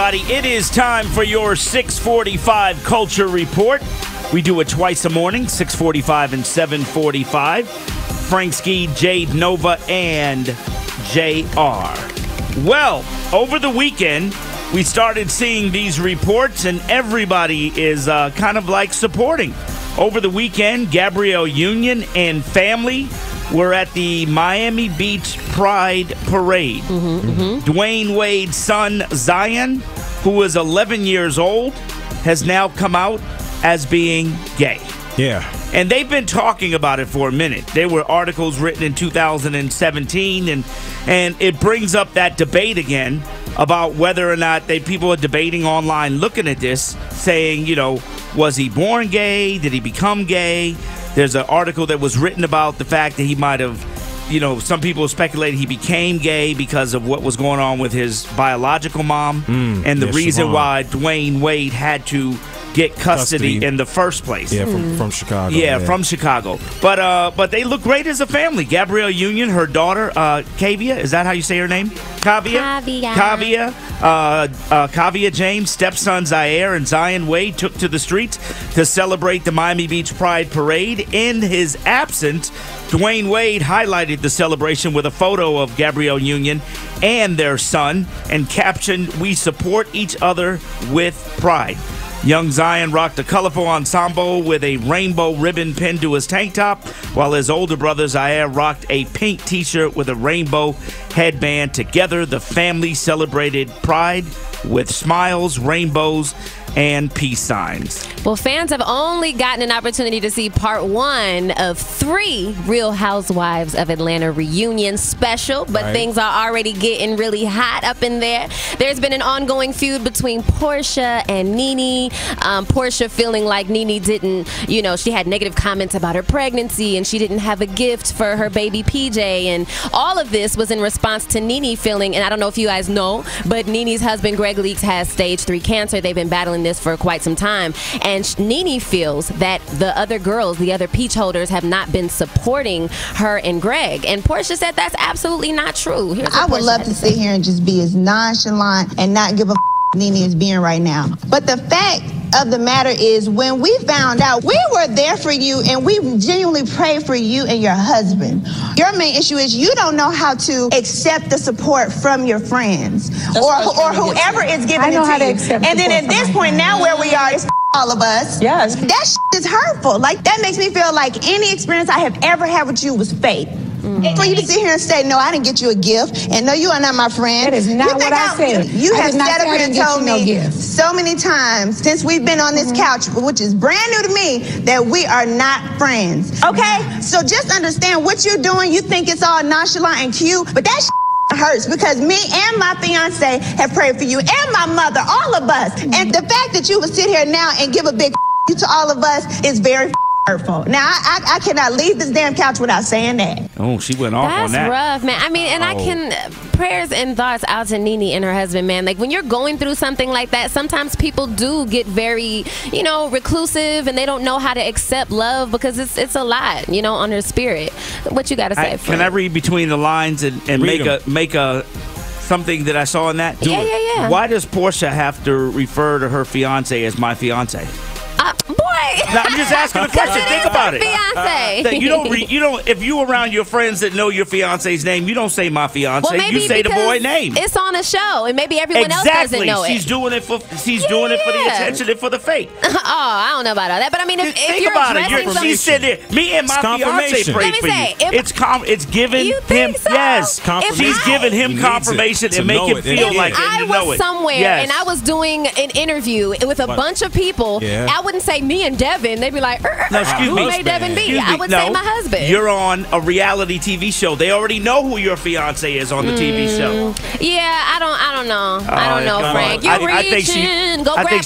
It is time for your 645 Culture Report. We do it twice a morning, 645 and 745. Frank Ski, Jade Nova, and JR. Well, over the weekend, we started seeing these reports, and everybody is kind of like supporting. Over the weekend, Gabrielle Union and family were at the Miami Beach Pride Parade. Dwayne Wade's son, Zion, who was 11 years old, has now come out as being gay. Yeah. And they've been talking about it for a minute. There were articles written in 2017, and it brings up that debate again about whether or not people are debating online looking at this, saying, you know, was he born gay? Did he become gay? There's an article that was written about the fact that he might have, you know, some people speculated he became gay because of what was going on with his biological mom and the reason why Dwayne Wade had to get custody in the first place. Yeah, from Chicago. Yeah, from Chicago. But they look great as a family. Gabrielle Union, her daughter, Kavia, is that how you say her name? Kavia James, stepson Zaire, and Zion Wade took to the streets to celebrate the Miami Beach Pride Parade. In his absence, Dwayne Wade highlighted the celebration with a photo of Gabrielle Union and their son and captioned, "We support each other with pride." Young Zion rocked a colorful ensemble with a rainbow ribbon pinned to his tank top, while his older brother Zaire rocked a pink t-shirt with a rainbow headband. Together, the family celebrated Pride with smiles, rainbows, and peace signs. Well, fans have only gotten an opportunity to see part 1 of 3 Real Housewives of Atlanta reunion special, but things are already getting really hot up in there. There's been an ongoing feud between Porsha and Nene. Porsha feeling like Nene didn't, you know, she had negative comments about her pregnancy and she didn't have a gift for her baby PJ, and all of this was in response to Nene feeling, and I don't know if you guys know, but Nene's husband Greg Leaks has stage 3 cancer. They've been battling this for quite some time, and Nene feels that the other girls, the other peach holders, have not been supporting her and Greg, and Porsha said that's absolutely not true. I would love to sit here and just be as nonchalant and not give a Nene is being right now, but the fact of the matter is, when we found out, we were there for you and we genuinely prayed for you and your husband. Your main issue is you don't know how to accept the support from your friends or whoever is giving it to you. And then at this point, now where we are is all of us. Yes. That is hurtful. Like, that makes me feel like any experience I have ever had with you was fake. And for you to sit here and say, no, I didn't get you a gift, and no, you are not my friend. That is not what I said. You have sat up here and told me so many times since we've been on this couch, which is brand new to me, that we are not friends. Okay? So just understand what you're doing. You think it's all nonchalant and cute, but that hurts because me and my fiance have prayed for you and my mother, all of us. And the fact that you would sit here now and give a big to all of us is very hurtful. Now, I cannot leave this damn couch without saying that. Oh, she went off on that. That's rough, man. I mean, and I can, prayers and thoughts out to Nene and her husband, man. Like, when you're going through something like that, sometimes people do get very, you know, reclusive, and they don't know how to accept love because it's a lot, you know, on their spirit. What you got to say? Can I read between the lines and make a something that I saw in that? Yeah. Why does Porsha have to refer to her fiance as my fiance? Boy, now, I'm just asking a question. Think about it. Fiance. You don't. If you around your friends that know your fiance's name, you don't say my fiance. Well, you say the boy name. It's on a show, and maybe everyone else doesn't know it. She's doing it for the attention and for the fake. Oh, I don't know about all that, but I mean, if think you're about addressing it, she said it. Me and my fiance prayed for you. It's giving him She's giving him confirmation and make him feel like I was somewhere and I was doing an interview with a bunch of people. I wouldn't say me and Devin. They'd be like, who may Devin be? I would say my husband. You're on a reality TV show. They already know who your fiance is on the TV show. Yeah, I don't know. I don't know, Frank. You're reaching. Go get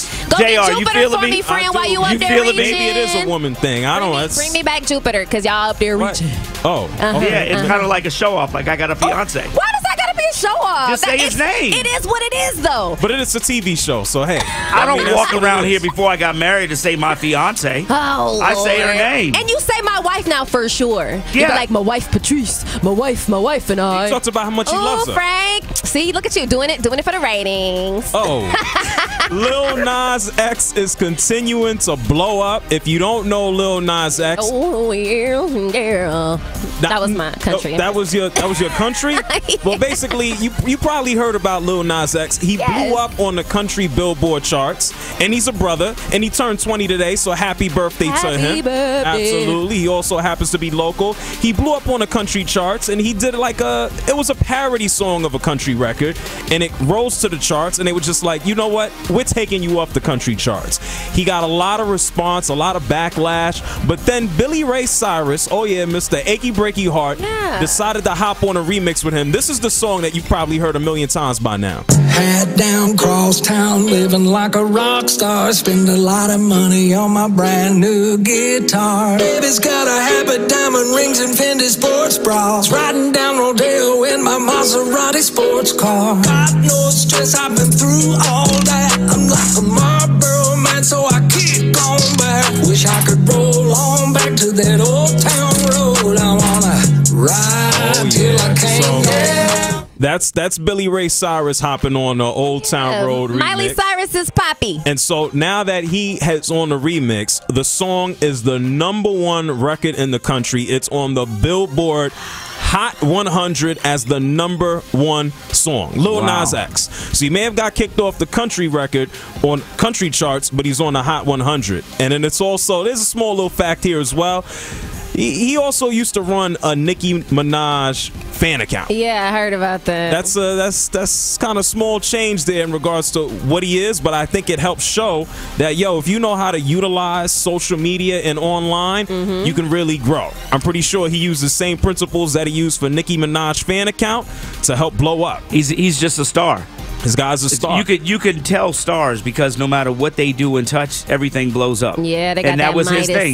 Jupiter for me, friend, while you up there reaching. Maybe it is a woman thing. I don't know. Bring me back Jupiter, because y'all up there reaching. Oh. Yeah, it's kind of like a show off. Like, I got a fiance. Why does I got to be is show off. Just say his name. It is what it is, though. But it's a TV show, so hey. I don't walk around here before I got married to say my fiance. Oh, I say her name. And you say my wife now for sure. Yeah. You be like, my wife Patrice, my wife and I. He talks about how much he loves her. Frank. See, look at you doing it for the ratings. Oh. Lil Nas X is continuing to blow up. If you don't know Lil Nas X, oh yeah. That was my country. That was your country? Yes. Well, basically, you probably heard about Lil Nas X. He blew up on the country Billboard charts, and he's a brother, and he turned 20 today, so happy birthday to him. Happy birthday. Absolutely. He also happens to be local. He blew up on the country charts, and he did it was a parody song of a country record, and it rose to the charts, and they were just like, you know what? We're taking you off the country charts. He got a lot of response, a lot of backlash, but then Billy Ray Cyrus, oh yeah, Mr. Achy Breaky Heart, decided to hop on a remix with him. This is the song that you've probably heard a million times by now. Hat down, cross town, living like a rock star. Spend a lot of money on my brand new guitar. Baby's got a habit, diamond rings and Fendi sports bras. Riding down Rodeo in my Maserati sports car. Got no stress, I've been through all that. I'm like a Marlboro man, so I keep going back. Wish I could roll on back to that old town road. I wanna ride till I can't. That's Billy Ray Cyrus hopping on the Old Town Road remix. Miley Cyrus's Poppy. And so now that he has on the remix, the song is the #1 record in the country. It's on the Billboard Hot 100 as the #1 song. Lil Nas X. So he may have got kicked off the country record on country charts, but he's on the Hot 100. And then it's also, there's a small little fact here as well. He also used to run a Nicki Minaj fan account. Yeah, I heard about that. That's kind of small change there in regards to what he is, but I think it helps show that, yo, if you know how to utilize social media and online, you can really grow. I'm pretty sure he used the same principles that he used for Nicki Minaj fan account to help blow up. He's just a star. This guy's a star. You could tell stars because no matter what they do and touch, everything blows up. Yeah, they got and that was Midas. his thing.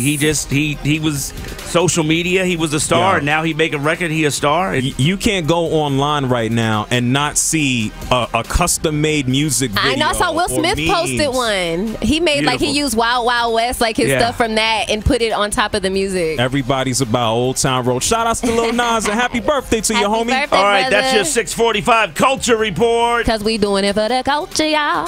He was social media. He was a star. And now he make a record. He a star. And you can't go online right now and not see a custom made music video. I know. I saw Will Smith posted one. He made he used Wild Wild West, like his stuff from that, and put it on top of the music. Everybody's about Old Town Road. Shout outs to Lil Nas and happy birthday to you, homie. Birthday, all right, brother. that's your 645 Culture Report. Because we doing it for the culture, y'all.